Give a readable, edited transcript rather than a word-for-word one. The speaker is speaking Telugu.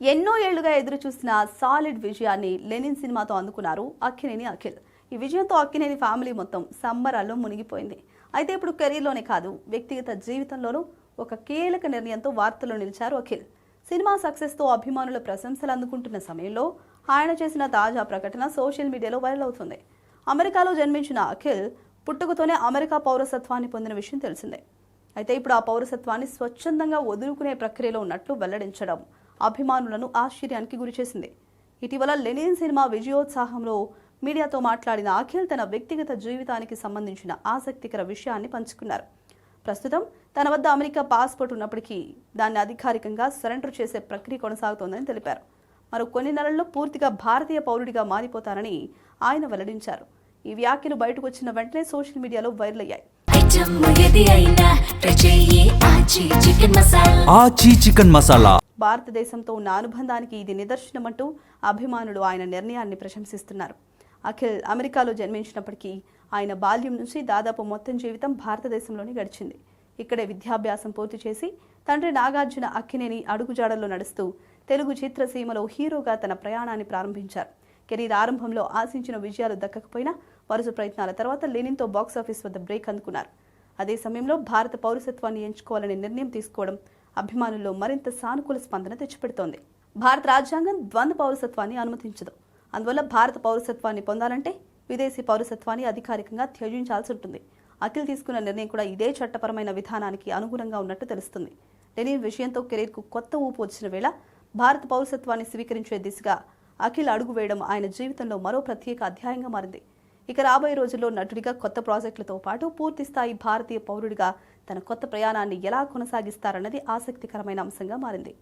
ఎన్నో ఏళ్లుగా ఎదురు చూసిన సాలిడ్ విజయాన్ని లెనిన్ సినిమాతో అందుకున్నారు అక్కినేని అఖిల్. ఈ విజయంతో అక్కినేని ఫ్యామిలీ మొత్తం సంబరాల్లో మునిగిపోయింది. అయితే ఇప్పుడు కెరీర్లోనే కాదు, వ్యక్తిగత జీవితంలోనూ ఒక కీలక నిర్ణయంతో వార్తల్లో నిలిచారు అఖిల్. సినిమా సక్సెస్తో అభిమానుల ప్రశంసలు అందుకుంటున్న సమయంలో ఆయన చేసిన తాజా ప్రకటన సోషల్ మీడియాలో వైరల్ అవుతుంది. అమెరికాలో జన్మించిన అఖిల్ పుట్టుకతోనే అమెరికా పౌరసత్వాన్ని పొందిన విషయం తెలిసిందే. అయితే ఇప్పుడు ఆ పౌరసత్వాన్ని స్వచ్ఛందంగా వదులుకునే ప్రక్రియలో ఉన్నట్లు వెల్లడించడం అభిమానులను ఆశ్చర్యానికి గురిచేసింది. ఇటీవల లెనిన్ సినిమా విజయోత్సాహంలో మీడియాతో మాట్లాడిన అఖిల్ తన వ్యక్తిగత జీవితానికి సంబంధించిన ఆసక్తికర విషయాన్ని పంచుకున్నారు. ప్రస్తుతం తన వద్ద అమెరికా పాస్పోర్ట్ ఉన్నప్పటికీ దాన్ని అధికారికంగా సరెండర్ చేసే ప్రక్రియ కొనసాగుతోందని తెలిపారు. మరో కొన్ని నెలల్లో పూర్తిగా భారతీయ పౌరుడిగా మారిపోతారని ఆయన వెల్లడించారు. ఈ వ్యాఖ్యలు బయటకు వచ్చిన వెంటనే సోషల్ మీడియాలో వైరల్ అయ్యాయి. భారతదేశంతో ఉన్న అనుబంధానికి ఇది నిదర్శనమంటూ అభిమానులు ఆయన నిర్ణయాన్ని ప్రశంసిస్తున్నారు. అఖిల్ అమెరికాలో జన్మించినప్పటికీ ఆయన బాల్యం నుంచి దాదాపు మొత్తం జీవితం భారతదేశంలోనే గడిచింది. ఇక్కడే విద్యాభ్యాసం పూర్తి చేసి తండ్రి నాగార్జున అక్కినేని అడుగుజాడల్లో నడుస్తూ తెలుగు చిత్రసీమలో హీరోగా తన ప్రయాణాన్ని ప్రారంభించారు. కెరీర్ ఆరంభంలో ఆశించిన విజయాలు దక్కకపోయినా వరుస ప్రయత్నాల తర్వాత లెనిన్తో బాక్సాఫీస్ వద్ద బ్రేక్ అందుకున్నారు. అదే సమయంలో భారత పౌరసత్వాన్ని ఎంచుకోవాలనే నిర్ణయం తీసుకోవడం అభిమానుల్లో మరింత సానుకూల స్పందన తెచ్చిపెడుతోంది. భారత రాజ్యాంగం ద్వంద్వ పౌరసత్వాన్ని అనుమతించదు. అందువల్ల భారత పౌరసత్వాన్ని పొందాలంటే విదేశీ పౌరసత్వాన్ని అధికారికంగా త్యజించాల్సి ఉంటుంది. అఖిల్ తీసుకున్న నిర్ణయం కూడా ఇదే చట్టపరమైన విధానానికి అనుగుణంగా ఉన్నట్టు తెలుస్తుంది. లెనిన్ విషయంతో కెరీర్కు కొత్త ఊపు వచ్చిన వేళ భారత పౌరసత్వాన్ని స్వీకరించే దిశగా అఖిల్ అడుగు వేయడం ఆయన జీవితంలో మరో ప్రత్యేక అధ్యాయంగా మారింది. ఇక రాబోయే రోజుల్లో నటుడిగా కొత్త ప్రాజెక్టులతో పాటు పూర్తిస్థాయి భారతీయ పౌరుడిగా తన కొత్త ప్రయాణాన్ని ఎలా కొనసాగిస్తారన్నది ఆసక్తికరమైన అంశంగా మారింది.